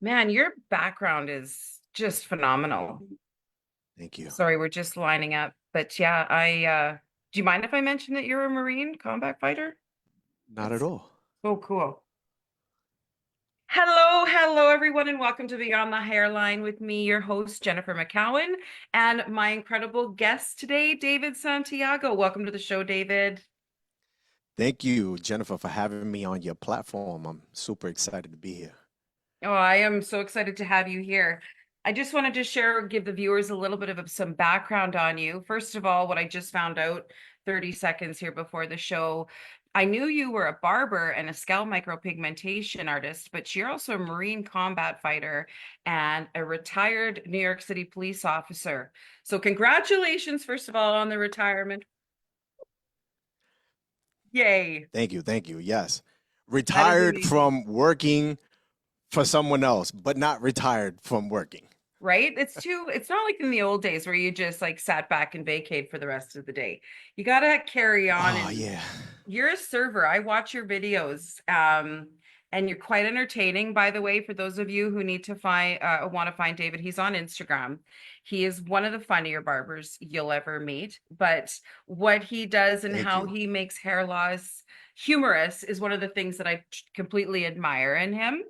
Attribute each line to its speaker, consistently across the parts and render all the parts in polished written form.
Speaker 1: Man, your background is just phenomenal.
Speaker 2: Thank you.
Speaker 1: Sorry, we're just lining up. But yeah, do you mind if I mention that you're a Marine combat fighter?
Speaker 2: Not at
Speaker 1: That's
Speaker 2: all.
Speaker 1: so cool. Hello, everyone, and welcome to Beyond the Hairline with me, your host, Jennifer McCowan, and my incredible guest today, David Santiago. Welcome to the show, David.
Speaker 2: Thank you, Jennifer, for having me on your platform. I'm super excited to be here.
Speaker 1: Oh, I am so excited to have you here. I just wanted to give the viewers a little bit of some background on you. First of all, what I just found out 30 seconds here before the show, I knew you were a barber and a scalp micropigmentation artist, but you're also a Marine combat fighter and a retired New York City police officer. So congratulations, first of all, on the retirement. Yay.
Speaker 2: Thank you. Thank you. Yes.
Speaker 1: That is
Speaker 2: Retired
Speaker 1: amazing.
Speaker 2: from working for someone else, but not retired from working.
Speaker 1: Right? It's not like in the old days where you just like sat back and vacate for the rest of the day. You gotta carry on
Speaker 2: Oh,
Speaker 1: and
Speaker 2: yeah.
Speaker 1: you're a server. I watch your videos. And you're quite entertaining, by the way, for those of you who need to want to find David, he's on Instagram. He is one of the funnier barbers you'll ever meet. But what he does and
Speaker 2: Thank
Speaker 1: how
Speaker 2: you.
Speaker 1: he makes hair loss humorous is one of the things that I completely admire in him.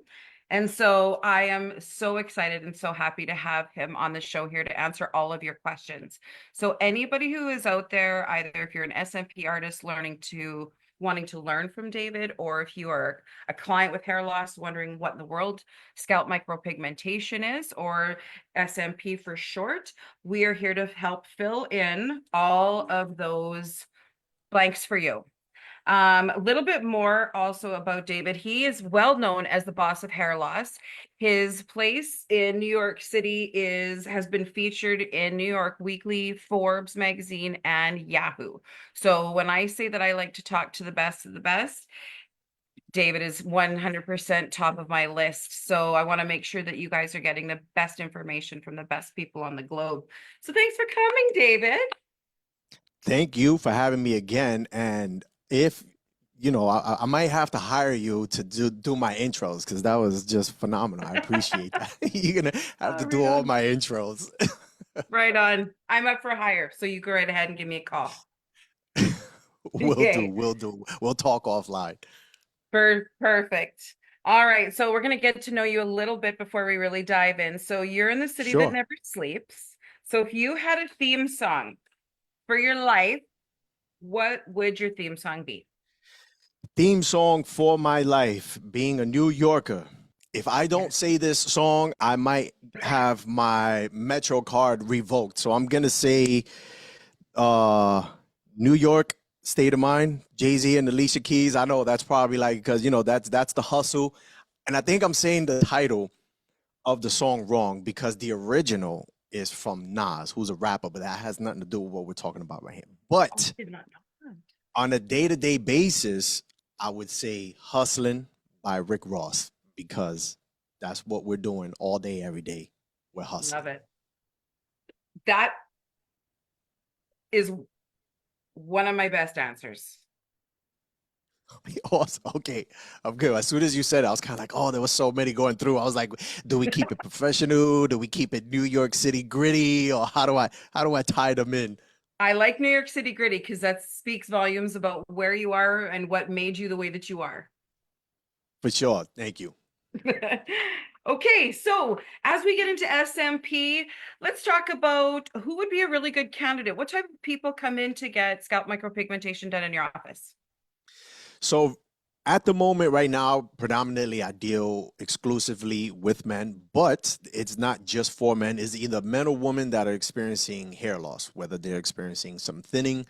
Speaker 1: And so I am so excited and so happy to have him on the show here to answer all of your questions. So anybody who is out there, either if you're an SMP artist wanting to learn from David, or if you are a client with hair loss wondering what in the world scalp micropigmentation is, or SMP for short, we are here to help fill in all of those blanks for you. A little bit more also about David. He is well known as the boss of hair loss. His place in New York City has been featured in New York Weekly, Forbes magazine, and Yahoo. So when I say that I like to talk to the best of the best, David is 100% top of my list. So I want to make sure that you guys are getting the best information from the best people on the globe. So thanks for coming, David.
Speaker 2: Thank you for having me again. And if I might have to hire you to do my intros because that was just phenomenal. I appreciate that. You're gonna have to do
Speaker 1: Right
Speaker 2: all
Speaker 1: on.
Speaker 2: my intros.
Speaker 1: Right on. I'm up for hire. So you go right ahead and give me a call.
Speaker 2: Will do.
Speaker 1: Yay.
Speaker 2: Will do. We'll talk offline.
Speaker 1: Perfect. All right. So we're going to get to know you a little bit before we really dive in. So you're in the city that
Speaker 2: Sure.
Speaker 1: never sleeps. So if you had a theme song for your life, what would your theme song be?
Speaker 2: Theme song for my life, being a New Yorker. If I don't
Speaker 1: Yes.
Speaker 2: say this song, I might have my Metro card revoked. So I'm gonna say uh New York State of Mind, Jay-Z and Alicia Keys. I know that's probably like because that's the hustle. And I think I'm saying the title of the song wrong because the original is from Nas, who's a rapper, but that has nothing to do with what we're talking about right here.
Speaker 1: Oh, I
Speaker 2: But
Speaker 1: did not know that.
Speaker 2: on a day-to-day basis, I would say Hustling by Rick Ross because that's what we're doing all day, every day. We're
Speaker 1: Love
Speaker 2: hustling.
Speaker 1: it. That is one of my best answers.
Speaker 2: Awesome. Okay, I'm good. As soon as you said it, I was kind of like, oh, there was so many going through. I was like, do we keep it professional? Do we keep it New York City gritty? Or how do I tie them in?
Speaker 1: I like New York City gritty because that speaks volumes about where you are and what made you the way that you are.
Speaker 2: For sure. Thank you.
Speaker 1: Okay, so as we get into SMP, let's talk about who would be a really good candidate. What type of people come in to get scalp micropigmentation done in your office?
Speaker 2: So at the moment right now, predominantly I deal exclusively with men, but it's not just for men. It's either men or women that are experiencing hair loss, whether they're experiencing some thinning,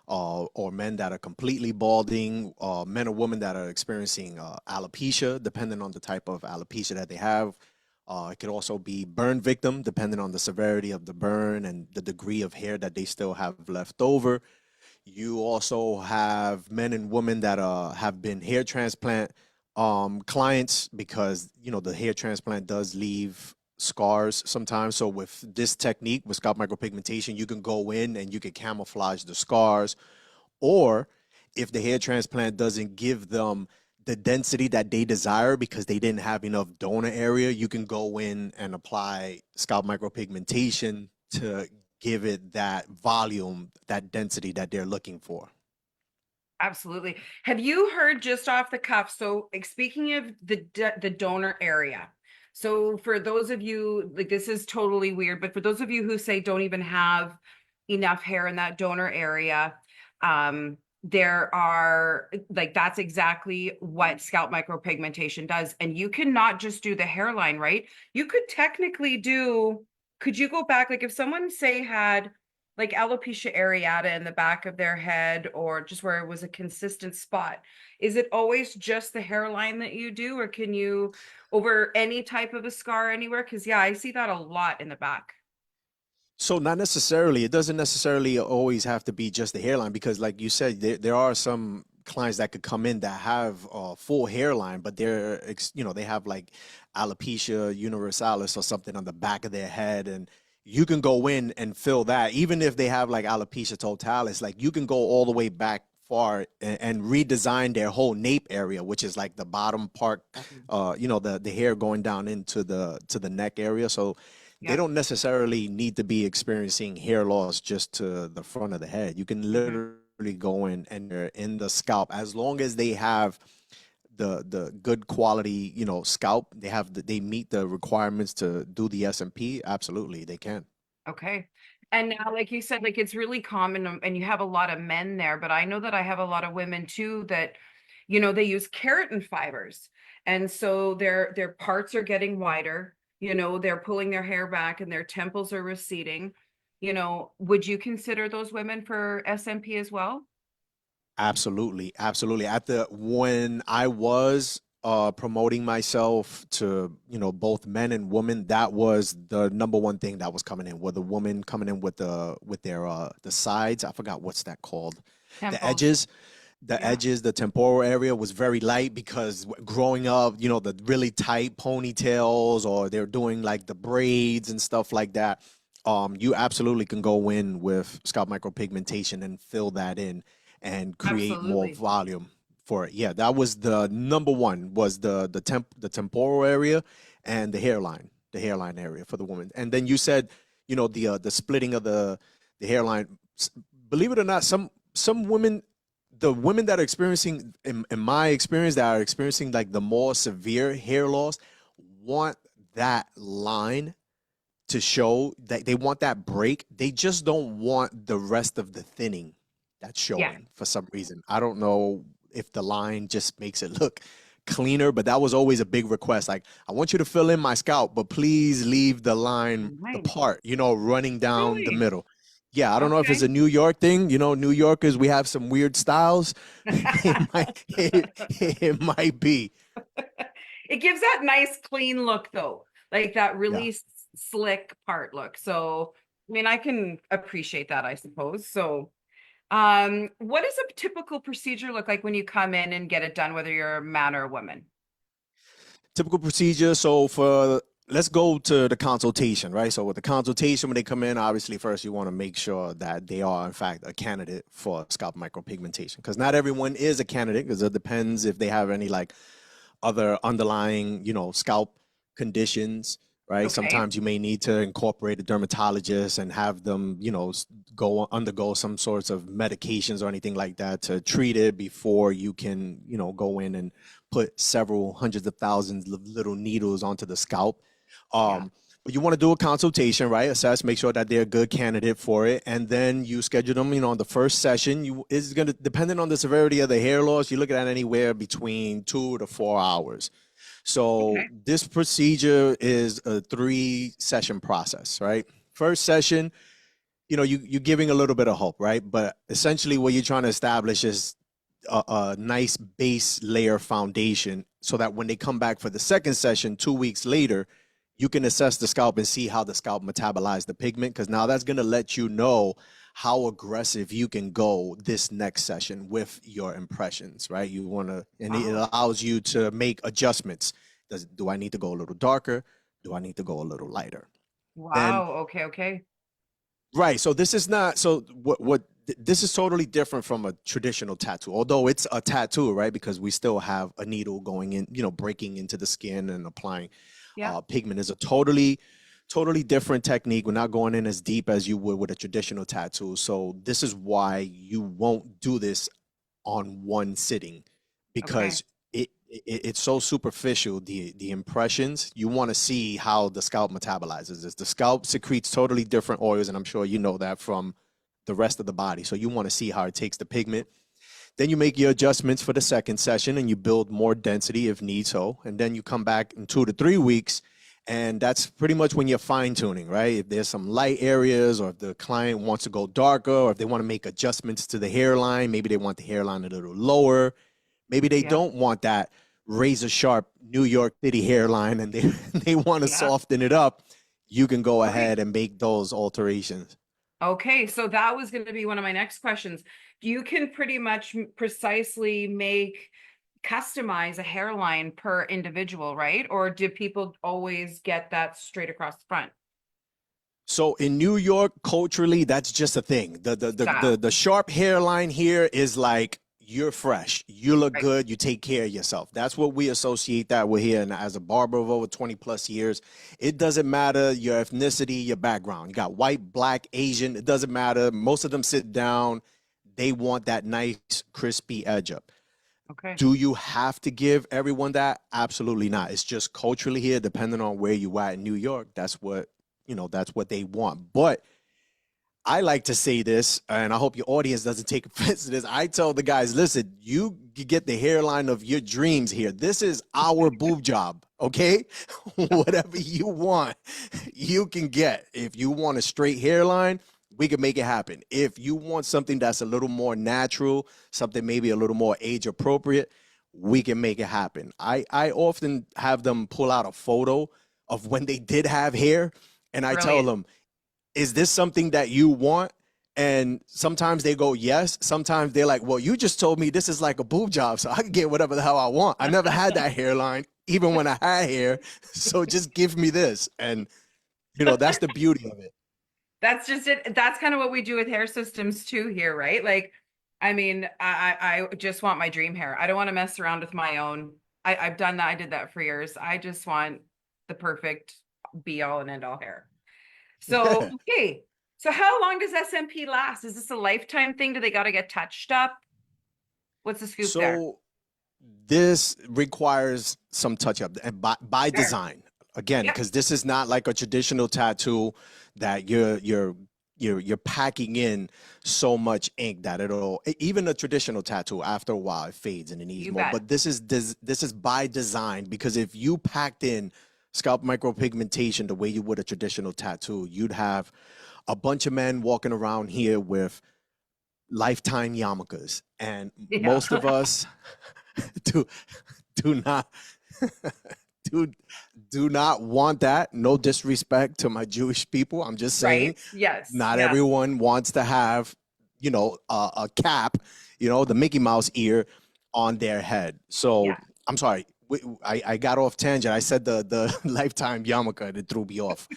Speaker 2: or men that are completely balding, men or women that are experiencing alopecia, depending on the type of alopecia that they have. It could also be burn victim, depending on the severity of the burn and the degree of hair that they still have left over. You also have men and women that have been hair transplant clients because the hair transplant does leave scars sometimes. So with this technique with scalp micropigmentation, you can go in and you can camouflage the scars. Or if the hair transplant doesn't give them the density that they desire because they didn't have enough donor area, you can go in and apply scalp micropigmentation to give it that volume, that density that they're looking for.
Speaker 1: Absolutely. Have you heard just off the cuff? So, speaking of the donor area, so for those of you, like, this is totally weird, but for those of you who say don't even have enough hair in that donor area, there are, like, that's exactly what scalp micropigmentation does. And you cannot just do the hairline, right? You could technically do, could you go back, like if someone say had like alopecia areata in the back of their head or just where it was a consistent spot, is it always just the hairline that you do, or can you over any type of a scar anywhere? Because yeah, I see that a lot in the back.
Speaker 2: So not necessarily. It doesn't necessarily always have to be just the hairline because, like you said, there are some clients that could come in that have full hairline, but they have like alopecia universalis or something on the back of their head, and you can go in and fill that. Even if they have like alopecia totalis, like you can go all the way back far and redesign their whole nape area, which is like the bottom part, the hair going down into the neck area. So they
Speaker 1: Yeah.
Speaker 2: don't necessarily need to be experiencing hair loss just to the front of the head. You can
Speaker 1: Mhm.
Speaker 2: literally go in and they're in the scalp as long as they have the good quality, scalp. They meet the requirements to do the SMP. Absolutely, they can.
Speaker 1: Okay. And now, like you said, like it's really common, and you have a lot of men there, but I know that I have a lot of women too that, they use keratin fibers. And so their parts are getting wider, they're pulling their hair back and their temples are receding. Would you consider those women for SMP as well?
Speaker 2: Absolutely, absolutely. When I was promoting myself to, both men and women, that was the number one thing that was coming in. Were the woman coming in with their the sides. I forgot what's that called. The
Speaker 1: Temples.
Speaker 2: edges. The
Speaker 1: Yeah.
Speaker 2: edges, the temporal area was very light because growing up, the really tight ponytails, or they're doing like the braids and stuff like that. You absolutely can go in with scalp micropigmentation and fill that in and create more
Speaker 1: Absolutely.
Speaker 2: volume for it. Yeah, that was the number one, was the temporal area and the hairline area for the woman. And then you said, the splitting of the hairline. Believe it or not, some women, the women that are experiencing, in my experience, that are experiencing like the more severe hair loss, want that line to show, that they want that break. They just don't want the rest of the thinning that's
Speaker 1: Yeah.
Speaker 2: showing for some reason. I don't know if the line just makes it look cleaner, but that was always a big request. Like, I want you to fill in my scalp, but please leave the line, the
Speaker 1: Right.
Speaker 2: part, running down the
Speaker 1: Really?
Speaker 2: middle. Yeah, I don't know if it's
Speaker 1: Okay.
Speaker 2: a New York thing. New Yorkers, we have some weird styles. It might be.
Speaker 1: It gives that nice clean look though, like that
Speaker 2: Yeah.
Speaker 1: really slick part look. So, I mean, I can appreciate that, I suppose. So, what does a typical procedure look like when you come in and get it done, whether you're a man or a woman?
Speaker 2: Typical procedure. So let's go to the consultation, right? So with the consultation, when they come in, obviously first you want to make sure that they are in fact a candidate for scalp micropigmentation, because not everyone is a candidate, because it depends if they have any like other underlying, scalp conditions, right?
Speaker 1: Okay.
Speaker 2: Sometimes you may need to incorporate a dermatologist and have them, go undergo some sorts of medications or anything like that to treat it before you can, go in and put several hundreds of thousands of little needles onto the scalp.
Speaker 1: Yeah.
Speaker 2: But you want to do a consultation, right? Assess, make sure that they're a good candidate for it, and then you schedule them. On the first session, you is going to, depending on the severity of the hair loss, you look at anywhere between 2 to 4 hours. So
Speaker 1: Okay.
Speaker 2: this procedure is a 3 session process, right? First session, you're giving a little bit of hope, right? But essentially, what you're trying to establish is a nice base layer foundation, so that when they come back for the second session 2 weeks later, you can assess the scalp and see how the scalp metabolized the pigment, because now that's going to let you know how aggressive you can go this next session with your impressions, right? You want to, and it
Speaker 1: Wow.
Speaker 2: allows you to make adjustments. Do I need to go a little darker? Do I need to go a little lighter? And
Speaker 1: Wow. Okay. Okay.
Speaker 2: right. So this is not, so what This is totally different from a traditional tattoo, although it's a tattoo, right? Because we still have a needle going in, breaking into the skin and applying
Speaker 1: Yeah.
Speaker 2: pigment. Is a totally different technique. We're not going in as deep as you would with a traditional tattoo. So this is why you won't do this on one sitting,
Speaker 1: Okay.
Speaker 2: because it's so superficial. The impressions, you want to see how the scalp metabolizes this. The scalp secretes totally different oils, and I'm sure you know that from the rest of the body. So you want to see how it takes the pigment. Then you make your adjustments for the second session and you build more density if need so. And then you come back in 2 to 3 weeks, and that's pretty much when you're fine tuning, right? If there's some light areas, or if the client wants to go darker, or if they want to make adjustments to the hairline, maybe they want the hairline a little lower. Maybe they
Speaker 1: Yeah.
Speaker 2: don't want that razor sharp New York City hairline, and they they want to
Speaker 1: Yeah.
Speaker 2: soften it up. You can go
Speaker 1: Okay.
Speaker 2: ahead and make those alterations.
Speaker 1: Okay, so that was going to be one of my next questions. You can pretty much precisely customize a hairline per individual, right? Or do people always get that straight across the front
Speaker 2: So in New York, culturally, that's just a thing.
Speaker 1: style?
Speaker 2: The sharp hairline here is like, you're fresh, you look
Speaker 1: Right.
Speaker 2: good, you take care of yourself. That's what we associate that with here. And as a barber of over 20 plus years, it doesn't matter your ethnicity, your background. You got white, black, Asian, it doesn't matter. Most of them sit down. They want that nice, crispy edge up.
Speaker 1: Okay.
Speaker 2: Do you have to give everyone that? Absolutely not. It's just culturally here, depending on where you are in New York. That's what they want. But I like to say this, and I hope your audience doesn't take offense to this. I tell the guys, listen, you get the hairline of your dreams here. This is our boob job, okay? Whatever you want, you can get. If you want a straight hairline, we can make it happen. If you want something that's a little more natural, something maybe a little more age appropriate, we can make it happen. I often have them pull out a photo of when they did have hair, and I tell
Speaker 1: Brilliant.
Speaker 2: them, is this something that you want? And sometimes they go yes. Sometimes they're like, well, you just told me this is like a boob job, so I can get whatever the hell I want. I never had that hairline, even when I had hair. So just give me this. And, that's the beauty of it.
Speaker 1: That's just it. That's kind of what we do with hair systems too here, right? Like, I mean, I just want my dream hair. I don't want to mess around with my own. I've done that. I did that for years. I just want the perfect be all and end all hair. So, okay. So how long does SMP last? Is this a lifetime thing? Do they got to get touched up? What's the scoop there?
Speaker 2: So this requires some touch up, and by
Speaker 1: Sure.
Speaker 2: design, again,
Speaker 1: Yep.
Speaker 2: because this is not like a traditional tattoo that you're packing in so much ink that even a traditional tattoo, after a while it fades and it needs
Speaker 1: You
Speaker 2: more.
Speaker 1: bet.
Speaker 2: But this is by design, because if you packed in scalp micropigmentation the way you would a traditional tattoo, you'd have a bunch of men walking around here with lifetime yarmulkes, and
Speaker 1: Yeah.
Speaker 2: most of us do do not do do not want that. No disrespect to my Jewish people. I'm just saying,
Speaker 1: Right. Yes.
Speaker 2: not
Speaker 1: Yeah.
Speaker 2: everyone wants to have, a cap, the Mickey Mouse ear on their head. So
Speaker 1: Yeah.
Speaker 2: I'm sorry. I got off tangent. I said the lifetime yarmulke, and it threw me off.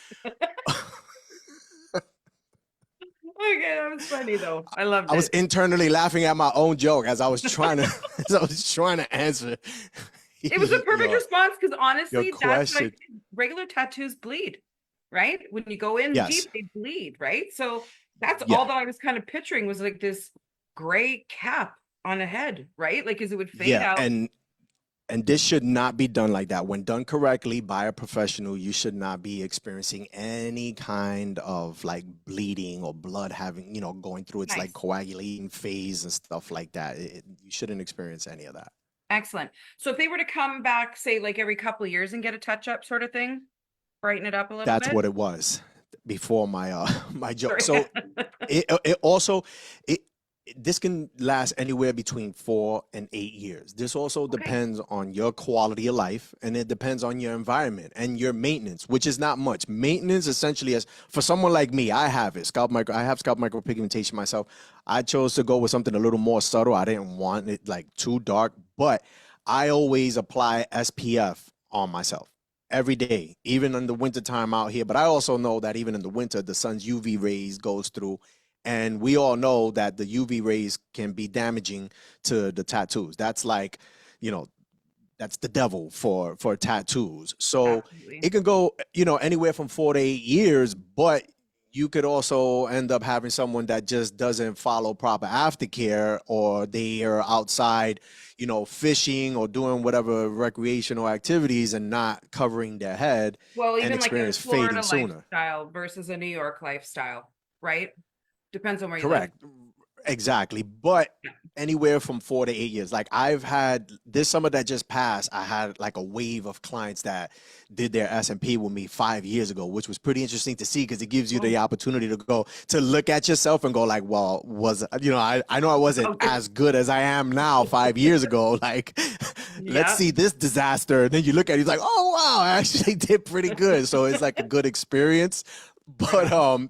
Speaker 1: Okay, that was funny though. I loved
Speaker 2: I was
Speaker 1: it.
Speaker 2: internally laughing at my own joke as I was trying to as I was trying to answer
Speaker 1: It was a perfect
Speaker 2: your
Speaker 1: response because
Speaker 2: your
Speaker 1: honestly, that's what
Speaker 2: question.
Speaker 1: regular tattoos bleed, right? When you go in
Speaker 2: Yes.
Speaker 1: deep, they bleed, right? So that's
Speaker 2: Yeah.
Speaker 1: all that I was kind of picturing was like this gray cap on a head, right? Like, because it would fade
Speaker 2: Yeah.
Speaker 1: out.
Speaker 2: And this should not be done like that. When done correctly by a professional, you should not be experiencing any kind of like bleeding or blood having, going through its like
Speaker 1: Nice.
Speaker 2: coagulating phase and stuff like that. You shouldn't experience any of that.
Speaker 1: Excellent. So if they were to come back, say like every couple of years and get a touch up sort of thing, brighten it up a little
Speaker 2: That's
Speaker 1: bit.
Speaker 2: what it was before my my joke.
Speaker 1: Sorry.
Speaker 2: So it also it this can last anywhere between 4 and 8 years. This also
Speaker 1: Okay.
Speaker 2: depends on your quality of life, and it depends on your environment and your maintenance, which is not much. Maintenance essentially is for someone like me. I have it. I have scalp micropigmentation myself. I chose to go with something a little more subtle. I didn't want it like too dark, but I always apply SPF on myself every day, even in the wintertime out here. But I also know that even in the winter, the sun's UV rays goes through And we all know that the UV rays can be damaging to the tattoos. That's like, you know, that's the devil for tattoos. So
Speaker 1: Absolutely.
Speaker 2: it can go, anywhere from 4 to 8 years, but you could also end up having someone that just doesn't follow proper aftercare, or they are outside, fishing or doing whatever recreational activities and not covering their head
Speaker 1: Well,
Speaker 2: and
Speaker 1: even like a
Speaker 2: experience fading
Speaker 1: Florida
Speaker 2: sooner.
Speaker 1: lifestyle versus a New York lifestyle, right? Depends on where you live.
Speaker 2: Correct. Exactly. But
Speaker 1: Yeah.
Speaker 2: anywhere from 4 to 8 years. Like I've had this summer that just passed, I had like a wave of clients that did their S&P with me 5 years ago, which was pretty interesting to see because it gives you the
Speaker 1: Oh,
Speaker 2: opportunity to go to look at yourself and go like, well, I know I wasn't
Speaker 1: okay.
Speaker 2: as good as I am now 5 years ago. Like, let's
Speaker 1: Yeah.
Speaker 2: see this disaster. And then you look at it, it's like, oh wow, I actually did pretty good. So it's like a good experience.
Speaker 1: Right
Speaker 2: But
Speaker 1: on.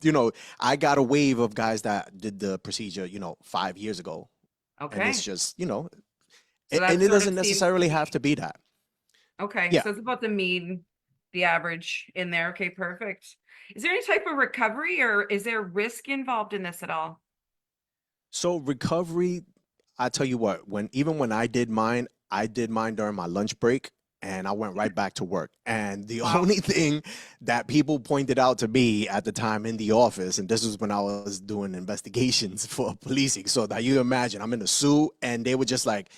Speaker 2: I got a wave of guys that did the procedure, 5 years ago. And it's
Speaker 1: Okay.
Speaker 2: just,
Speaker 1: So
Speaker 2: and
Speaker 1: that
Speaker 2: it
Speaker 1: sort of
Speaker 2: doesn't
Speaker 1: seems to
Speaker 2: necessarily have
Speaker 1: be
Speaker 2: to be that.
Speaker 1: okay.
Speaker 2: Yeah.
Speaker 1: So it's about the mean, the average in there. Okay, perfect. Is there any type of recovery or is there risk involved in this at all?
Speaker 2: So recovery, I tell you what, when I did mine during my lunch break and I went right back to work. And the
Speaker 1: Wow.
Speaker 2: only thing that people pointed out to me at the time in the office, and this was when I was doing investigations for policing. So that you imagine I'm in a suit and they were just like,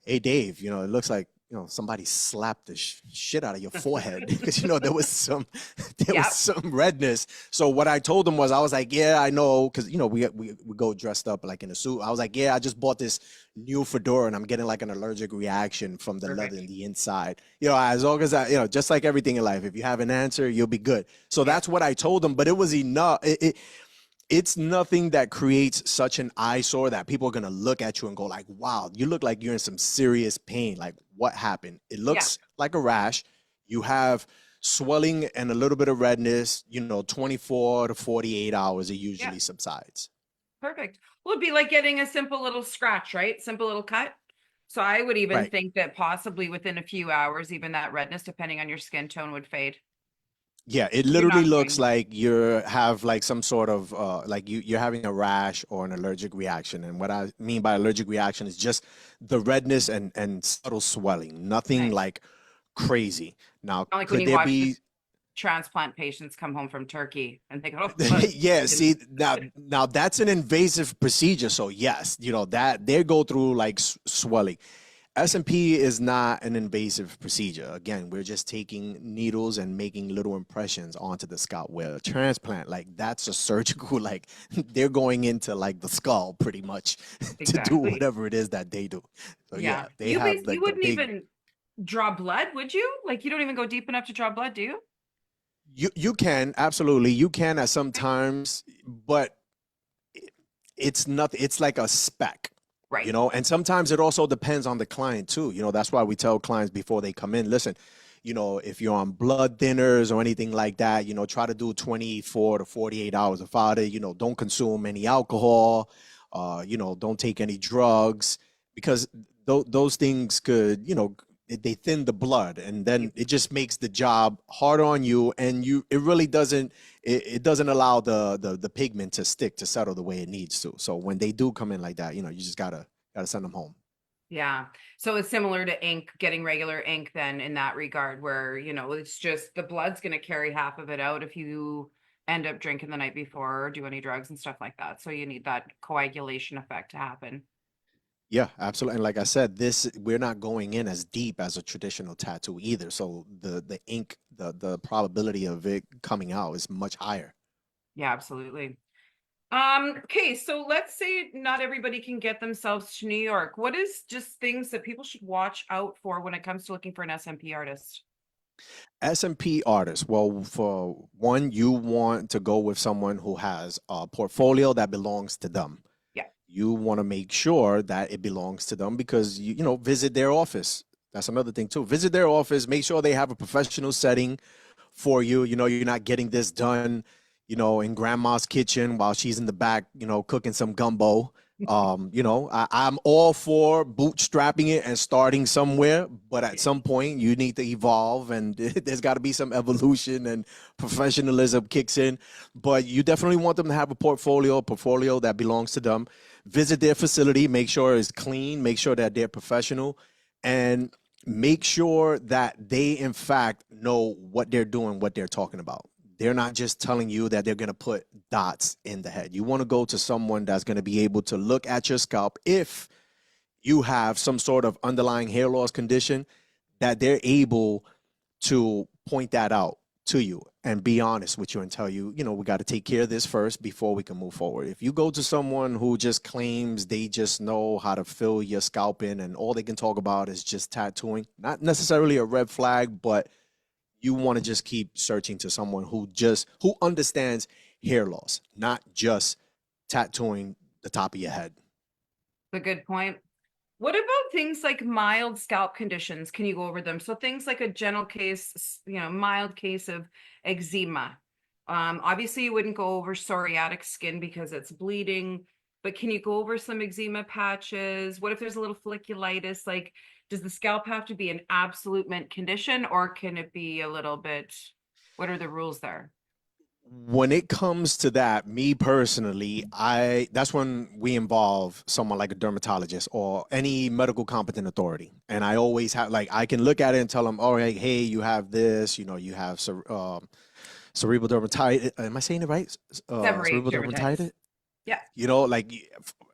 Speaker 2: hey Dave, it looks like somebody slapped the shit out of your forehead because there was some there was
Speaker 1: Yep.
Speaker 2: some redness. So what I told them was I was like, yeah, I know, because we go dressed up like in a suit. I was like, yeah, I just bought this new fedora and I'm getting like an allergic reaction from the leather in
Speaker 1: Perfect.
Speaker 2: the inside. As long as just like everything in life, if you have an answer, you'll be good. So
Speaker 1: Yeah.
Speaker 2: that's what I told them, but it was enough. It's nothing that creates such an eyesore that people are going to look at you and go like, wow, you look like you're in some serious pain. Like, what happened? It
Speaker 1: Yeah.
Speaker 2: looks like a rash. You have swelling and a little bit of redness. 24 to 48 hours, it
Speaker 1: Yeah.
Speaker 2: usually subsides.
Speaker 1: Perfect. Well, it'd be like getting a simple little scratch, right? Simple little cut. So I would even
Speaker 2: Right.
Speaker 1: think that possibly within a few hours, even that redness, depending on your skin tone, would fade.
Speaker 2: Yeah, it
Speaker 1: You're
Speaker 2: literally
Speaker 1: not
Speaker 2: looks
Speaker 1: going.
Speaker 2: like you have like some sort of like you're having a rash or an allergic reaction. And what I mean by allergic reaction is just the redness and subtle swelling. Nothing
Speaker 1: Nice.
Speaker 2: like crazy. Now,
Speaker 1: Not like when
Speaker 2: could
Speaker 1: you
Speaker 2: there
Speaker 1: watch
Speaker 2: be
Speaker 1: this transplant patients come home from Turkey and they go, oh,
Speaker 2: yeah, see now that's an invasive procedure. So yes, that they go through like swelling. S&P is not an invasive procedure. Again, we're just taking needles and making little impressions onto the scalp. Where a transplant, like that's a surgical, like they're going into like the skull pretty much to do
Speaker 1: exactly.
Speaker 2: whatever it is that they do. So
Speaker 1: Yeah.
Speaker 2: yeah, they have
Speaker 1: You
Speaker 2: like the
Speaker 1: wouldn't
Speaker 2: big.
Speaker 1: even draw blood, would you? Like you don't even go deep enough to draw blood, do you?
Speaker 2: You can absolutely you can at some
Speaker 1: Okay.
Speaker 2: times, but it's nothing. It's like a speck.
Speaker 1: Right.
Speaker 2: And sometimes it also depends on the client too. That's why we tell clients before they come in, listen, if you're on blood thinners or anything like that, try to do 24 to 48 hours without it. Don't consume any alcohol, don't take any drugs, because those things could, they thin the blood, and then it just makes the job harder on you, and it really doesn't it doesn't allow the pigment to stick to settle the way it needs to. So when they do come in like that, you just gotta send them home.
Speaker 1: Yeah. So it's similar to ink, getting regular ink then in that regard, where, it's just the blood's going to carry half of it out if you end up drinking the night before or do any drugs and stuff like that. So you need that coagulation effect to happen.
Speaker 2: Yeah, absolutely. And like I said, this we're not going in as deep as a traditional tattoo either. So the ink, the probability of it coming out is much higher.
Speaker 1: Yeah, absolutely. Okay, so let's say not everybody can get themselves to New York. What is just things that people should watch out for when it comes to looking for an SMP artist?
Speaker 2: S&P artists. Well, for one, you want to go with someone who has a portfolio that belongs to them.
Speaker 1: Yeah,
Speaker 2: You want to make sure that it belongs to them because visit their office. That's another thing too. Visit their office, make sure they have a professional setting for you. You're not getting this done, in grandma's kitchen while she's in the back, cooking some gumbo. I'm all for bootstrapping it and starting somewhere, but at some point you need to evolve and there's got to be some evolution and professionalism kicks in. But you definitely want them to have a portfolio that belongs to them. Visit their facility, make sure it's clean, make sure that they're professional, and make sure that they, in fact, know what they're doing, what they're talking about. They're not just telling you that they're going to put dots in the head. You want to go to someone that's going to be able to look at your scalp if you have some sort of underlying hair loss condition, that they're able to point that out to you and be honest with you and tell you, we got to take care of this first before we can move forward. If you go to someone who just claims they just know how to fill your scalp in and all they can talk about is just tattooing, not necessarily a red flag, but you want to just keep searching to someone who understands hair loss, not just tattooing the top of your head.
Speaker 1: A good point. What about things like mild scalp conditions? Can you go over them? So things like a gentle case, mild case of eczema. Obviously you wouldn't go over psoriatic skin because it's bleeding, but can you go over some eczema patches? What if there's a little folliculitis? Like, does the scalp have to be an absolute mint condition, or can it be a little bit, what are the rules there?
Speaker 2: When it comes to that, me personally, I that's when we involve someone like a dermatologist or any medical competent authority. And I always have, like, I can look at it and tell them, all right, hey, you have this, you have cerebral dermatitis. Am I saying it right?
Speaker 1: Seborrheic
Speaker 2: Cerebral
Speaker 1: dermatitis.
Speaker 2: dermatitis.
Speaker 1: Yeah.
Speaker 2: Like,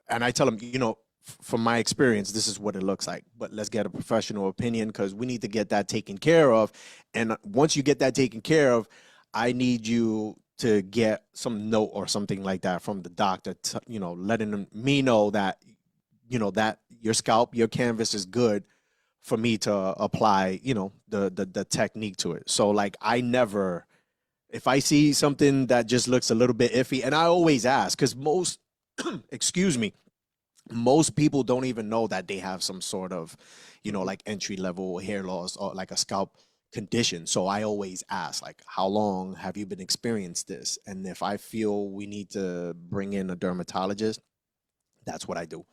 Speaker 2: and I tell them, from my experience, this is what it looks like. But let's get a professional opinion because we need to get that taken care of. And once you get that taken care of, I need you to get some note or something like that from the doctor, letting me know that, that your scalp, your canvas is good for me to apply, the technique to it. So like if I see something that just looks a little bit iffy, and I always ask, because excuse me, most people don't even know that they have some sort of, like entry level hair loss or like a scalp condition. So I always ask, like, how long have you been experienced this? And if I feel we need to bring in a dermatologist, that's what I do.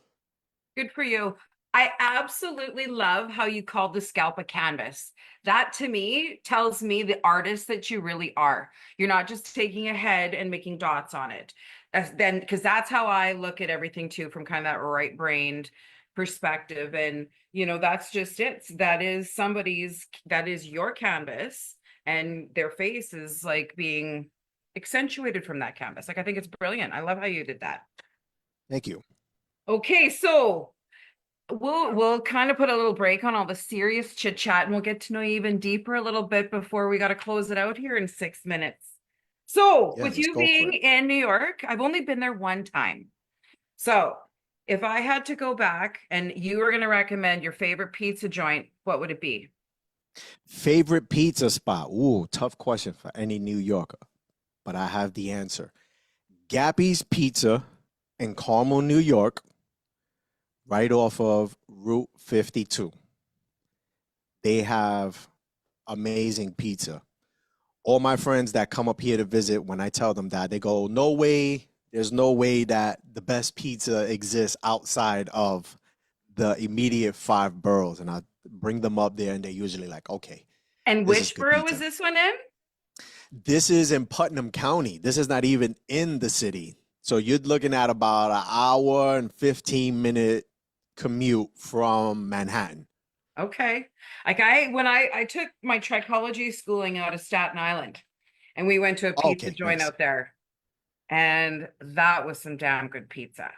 Speaker 1: Good for you. I absolutely love how you called the scalp a canvas. That to me tells me the artist that you really are. You're not just taking a head and making dots on it. Because that's how I look at everything too, from kind of that right-brained perspective. And that's just it. That is your canvas, and their face is like being accentuated from that canvas. Like, I think it's brilliant. I love how you did that.
Speaker 2: Thank you.
Speaker 1: Okay, so we'll kind of put a little break on all the serious chit chat, and we'll get to know you even deeper a little bit before we got to close it out here in 6 minutes. So,
Speaker 2: Yeah,
Speaker 1: with
Speaker 2: let's
Speaker 1: you
Speaker 2: go for
Speaker 1: being
Speaker 2: it.
Speaker 1: in New York, I've only been there one time. So, if I had to go back and you were going to recommend your favorite pizza joint, what would it be?
Speaker 2: Favorite pizza spot? Ooh, tough question for any New Yorker, but I have the answer. Gappy's Pizza in Carmel, New York, right off of Route 52. They have amazing pizza. All my friends that come up here to visit, when I tell them that, they go, no way, there's no way that the best pizza exists outside of the immediate 5 boroughs. And I bring them up there and they're usually like, okay,
Speaker 1: And
Speaker 2: this is
Speaker 1: which
Speaker 2: good
Speaker 1: borough was
Speaker 2: pizza.
Speaker 1: this one in?
Speaker 2: This is in Putnam County. This is not even in the city. So you're looking at about an hour and 15-minute commute from Manhattan.
Speaker 1: Okay. Like when I took my trichology schooling out of Staten Island, and we went to a pizza
Speaker 2: Okay,
Speaker 1: joint
Speaker 2: nice.
Speaker 1: out there, and that was some damn good pizza.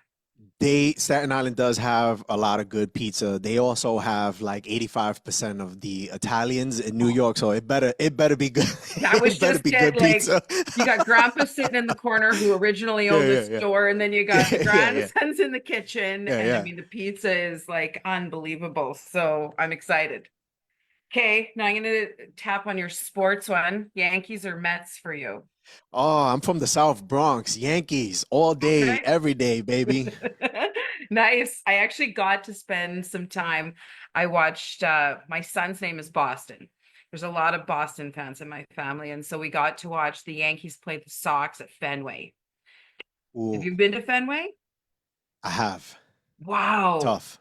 Speaker 2: Staten Island does have a lot of good pizza. They also have like 85% of the Italians in New
Speaker 1: Oh,
Speaker 2: York, so it better be good.
Speaker 1: that was
Speaker 2: It better
Speaker 1: just
Speaker 2: be
Speaker 1: it.
Speaker 2: good
Speaker 1: Like,
Speaker 2: pizza.
Speaker 1: you got grandpa sitting in the corner who originally
Speaker 2: Yeah,
Speaker 1: owned the
Speaker 2: yeah, yeah.
Speaker 1: store, and then you got the
Speaker 2: Yeah, yeah, yeah.
Speaker 1: grandsons in the kitchen.
Speaker 2: Yeah,
Speaker 1: And I
Speaker 2: yeah.
Speaker 1: mean, the pizza is like unbelievable. So I'm excited. Okay, now I'm gonna tap on your sports one. Yankees or Mets for you?
Speaker 2: Oh, I'm from the South Bronx. Yankees all day,
Speaker 1: Okay.
Speaker 2: every day, baby.
Speaker 1: Nice. I actually got to spend some time. I watched my son's name is Boston. There's a lot of Boston fans in my family, and so we got to watch the Yankees play the Sox at Fenway. Have
Speaker 2: Ooh,
Speaker 1: you been to Fenway?
Speaker 2: I have.
Speaker 1: Wow.
Speaker 2: Tough,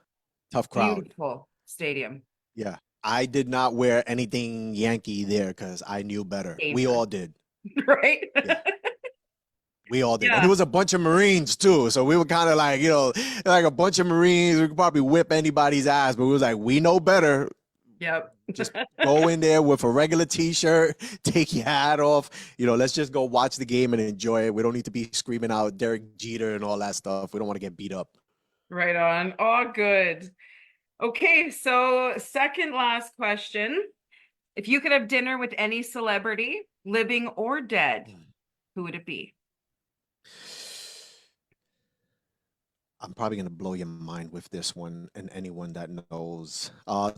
Speaker 2: tough crowd.
Speaker 1: Beautiful stadium.
Speaker 2: Yeah. I did not wear anything Yankee there because I knew better. We
Speaker 1: Dangerous.
Speaker 2: all did.
Speaker 1: Right?
Speaker 2: Yeah. We all did. And it
Speaker 1: Yeah.
Speaker 2: was a bunch of Marines too. So we were kind of like, like a bunch of Marines. We could probably whip anybody's ass, but we was like, we know better.
Speaker 1: Yep.
Speaker 2: Just go in there with a regular t-shirt, take your hat off. Let's just go watch the game and enjoy it. We don't need to be screaming out Derek Jeter and all that stuff. We don't want to get beat up.
Speaker 1: Right on. Oh, good. Okay, so second last question. If you could have dinner with any celebrity, living or dead, who would it be?
Speaker 2: I'm probably gonna blow your mind with this one, and anyone that knows.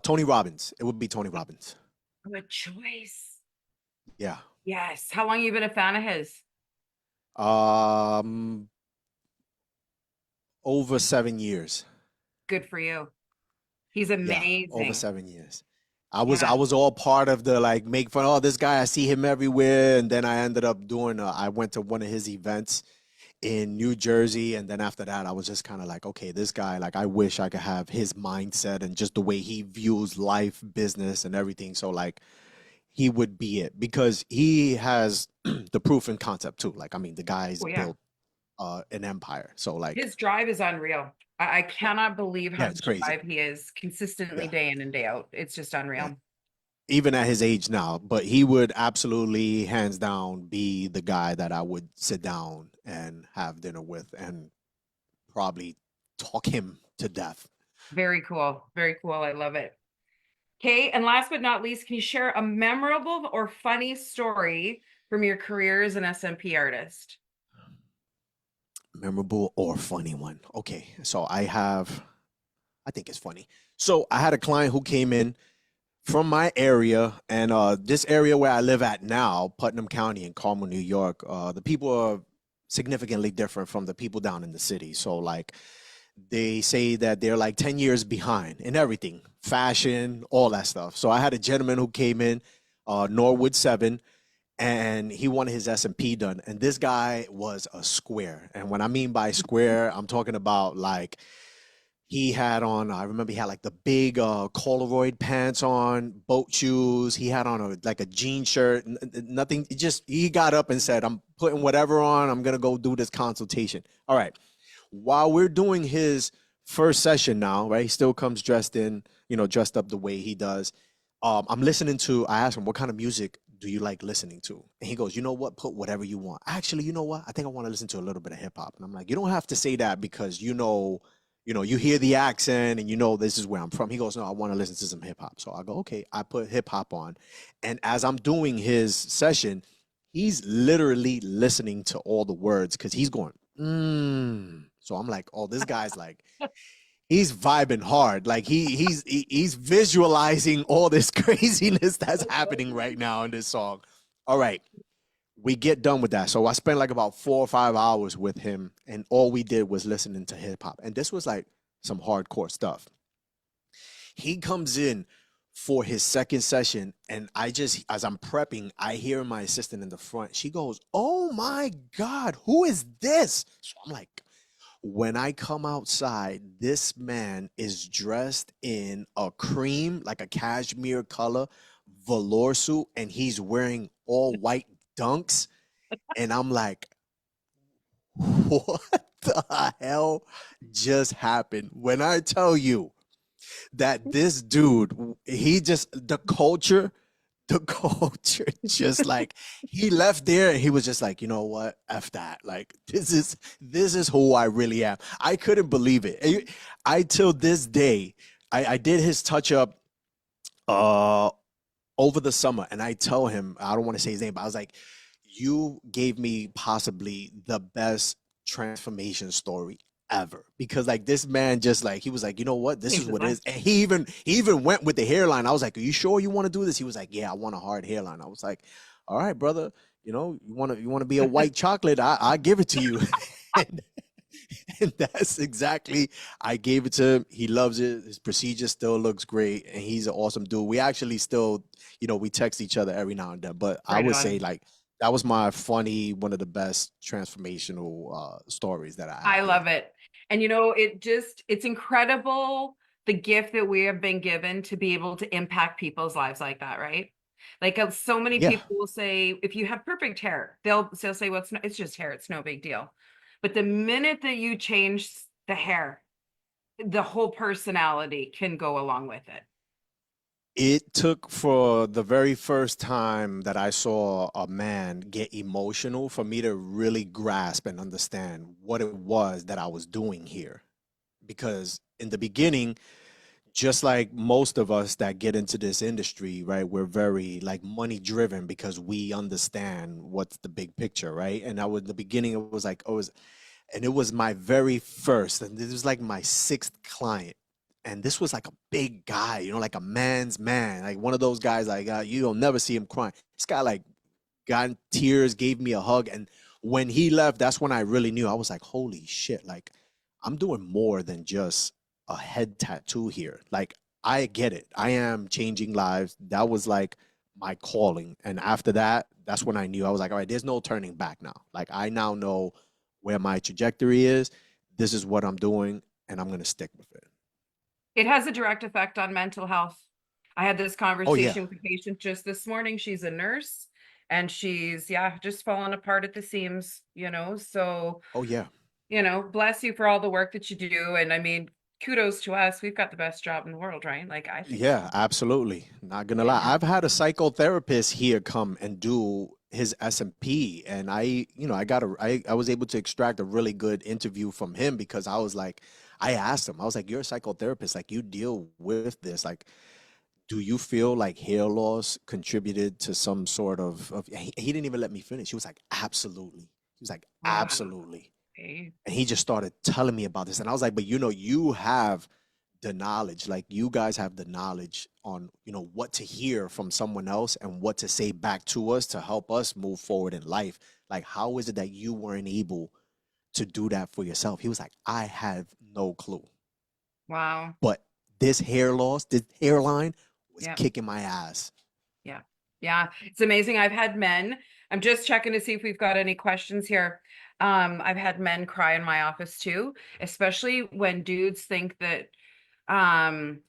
Speaker 2: Tony Robbins. It would be Tony Robbins.
Speaker 1: Good choice.
Speaker 2: Yeah.
Speaker 1: Yes. How long you been a fan of his?
Speaker 2: Um, over 7 years.
Speaker 1: Good for you. He's
Speaker 2: Yeah, over
Speaker 1: amazing.
Speaker 2: 7 years. I
Speaker 1: Yeah.
Speaker 2: was all part of the like make fun. Oh, this guy, I see him everywhere, and then I ended up doing. I went to one of his events in New Jersey, and then after that, I was just kind of like, okay, this guy, like, I wish I could have his mindset and just the way he views life, business, and everything. So like, he would be it because he has the proof and concept too. Like, I mean, the guy's
Speaker 1: Oh, yeah.
Speaker 2: built an empire. So like,
Speaker 1: His drive is unreal. I cannot believe how
Speaker 2: yeah, it's
Speaker 1: much
Speaker 2: crazy.
Speaker 1: drive he is consistently
Speaker 2: Yeah,
Speaker 1: day in and day out. It's just
Speaker 2: yeah.
Speaker 1: unreal.
Speaker 2: Even at his age now, but he would absolutely, hands down, be the guy that I would sit down and have dinner with and probably talk him to death.
Speaker 1: Very cool. Very cool. I love it. Okay, and last but not least, can you share a memorable or funny story from your career as an SMP artist?
Speaker 2: Memorable or funny one. Okay, so I think it's funny. So I had a client who came in from my area, and this area where I live at now, Putnam County in Carmel, New York, the people are significantly different from the people down in the city. So like they say that they're like 10 years behind in everything, fashion, all that stuff. So I had a gentleman who came in, Norwood 7, and he wanted his S&P done. And this guy was a square. And when I mean by square, I'm talking about like he had on, I remember he had like the big corduroy pants on, boat shoes. He had on like a jean shirt, nothing. Just, he got up and said, I'm putting whatever on. I'm going to go do this consultation. All right. While we're doing his first session now, right? He still comes dressed in, dressed up the way he does. I'm listening to, I asked him, what kind of music do you like listening to? And he goes, you know what? Put whatever you want. Actually, you know what? I think I want to listen to a little bit of hip hop. And I'm like, you don't have to say that because you hear the accent and this is where I'm from. He goes, no, I want to listen to some hip hop. So I go, okay. I put hip hop on. And as I'm doing his session, he's literally listening to all the words because he's going, So I'm like, oh, this guy's like, he's vibing hard. Like he's visualizing all this craziness that's happening right now in this song. All right, we get done with that. So I spent like about 4 or 5 hours with him, and all we did was listening to hip hop. And this was like some hardcore stuff. He comes in for his second session, and as I'm prepping, I hear my assistant in the front. She goes, "Oh my God, who is this?" So I'm like, when I come outside, this man is dressed in a cream, like a cashmere color velour suit, and he's wearing all white dunks. And I'm like, what the hell just happened? When I tell you that this dude, the culture just like he left there and he was just like, you know what, f that, like this is who I really am. I couldn't believe it. I till this day, I did his touch up uh over the summer, and I tell him, I don't want to say his name, but I was like, you gave me possibly the best transformation story ever, because like this man just like he was like, you know what, this is what it is. And he even went with the hairline. I was like, are you sure you want to do this? He was like, yeah, I want a hard hairline. I was like, all right, brother, you want to be a white chocolate, I give it to you. and, and that's exactly, I gave it to him. He loves it. His procedure still looks great, and he's an awesome dude. We actually still, we text each other every now and then. But I
Speaker 1: Right
Speaker 2: would say
Speaker 1: on.
Speaker 2: like that was my funny, one of the best transformational stories that I
Speaker 1: I
Speaker 2: have. Yeah.
Speaker 1: love it. And it's incredible the gift that we have been given to be able to impact people's lives like that, right? Like so many
Speaker 2: Yeah.
Speaker 1: people will say, if you have perfect hair, they'll say, well, it's just hair, it's no big deal. But the minute that you change the hair, the whole personality can go along with it.
Speaker 2: It took for the very first time that I saw a man get emotional for me to really grasp and understand what it was that I was doing here. Because in the beginning, just like most of us that get into this industry, right, we're very like money driven because we understand what's the big picture, right? And I was, in the beginning, it was like, and it was my very first, and this was like my sixth client. And this was like a big guy, like a man's man, like one of those guys like you'll never see him crying. This guy like got in tears, gave me a hug, and when he left, that's when I really knew. I was like, holy shit, like I'm doing more than just a head tattoo here. Like I get it. I am changing lives. That was like my calling. And after that, that's when I knew. I was like, all right, there's no turning back now. Like I now know where my trajectory is. This is what I'm doing, and I'm gonna stick with it.
Speaker 1: It has a direct effect on mental health. I had this
Speaker 2: Oh yeah.
Speaker 1: conversation with a patient just this morning. She's a nurse and she's, yeah, just falling apart at the seams. So,
Speaker 2: Oh yeah.
Speaker 1: bless you for all the work that you do. And I mean, kudos to us. We've got the best job in the world, right? Like, I think
Speaker 2: Yeah,
Speaker 1: so.
Speaker 2: absolutely. Not gonna lie.
Speaker 1: Yeah.
Speaker 2: I've had a psychotherapist here come and do his SMP, and I was able to extract a really good interview from him because I was like, I asked him, I was like, you're a psychotherapist, like you deal with this, like, do you feel like hair loss contributed to some sort of he didn't even let me finish. He was like, absolutely. He was like,
Speaker 1: Wow.
Speaker 2: absolutely.
Speaker 1: Okay.
Speaker 2: And he just started telling me about this. And I was like, but you have the knowledge, like you guys have the knowledge on, what to hear from someone else and what to say back to us to help us move forward in life. Like, how is it that you weren't able to do that for yourself? He was like, I have no clue.
Speaker 1: Wow.
Speaker 2: But this hair loss, this hairline was
Speaker 1: Yeah.
Speaker 2: kicking my ass.
Speaker 1: Yeah. Yeah. It's amazing. I've had men. I'm just checking to see if we've got any questions here. I've had men cry in my office too, especially when dudes think that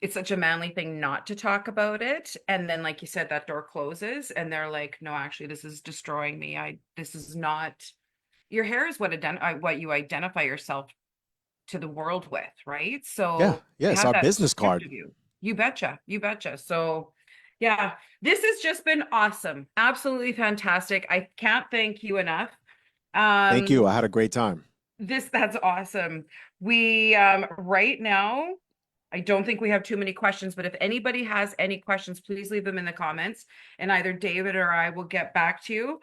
Speaker 1: it's such a manly thing not to talk about it. And then, like you said, that door closes and they're like, no, actually, this is destroying me. This is not your hair is what you identify yourself to the world with, right?
Speaker 2: Yeah,
Speaker 1: So
Speaker 2: yeah,
Speaker 1: to
Speaker 2: it's
Speaker 1: have
Speaker 2: our
Speaker 1: that
Speaker 2: business
Speaker 1: stripped
Speaker 2: card.
Speaker 1: of you, you betcha, you betcha. So yeah, this has just been awesome. Absolutely fantastic. I can't thank you enough.
Speaker 2: Thank
Speaker 1: Um,
Speaker 2: you. I had a great time.
Speaker 1: that's awesome. We right now, I don't think we have too many questions, but if anybody has any questions, please leave them in the comments and either David or I will get back to you.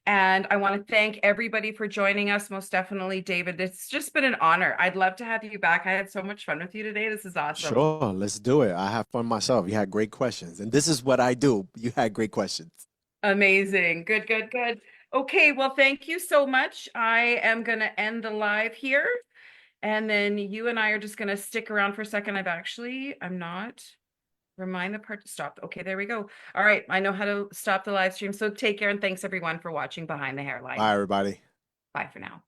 Speaker 1: And I want to thank everybody for joining us. Most definitely, David. It's just been an honor. I'd love to have you back. I had so much fun with you today. This is awesome.
Speaker 2: Sure, let's do it. I have fun myself. You had great questions. And this is what I do. You had great questions.
Speaker 1: Amazing. Good, good, good. Okay, well, thank you so much. I am going to end the live here. And then you and I are just going to stick around for a second. I'm not. Remind the part to stop. Okay, there we go. All right, I know how to stop the live stream. So take care and thanks everyone for watching Behind the Hairline.
Speaker 2: Bye, everybody.
Speaker 1: Bye for now.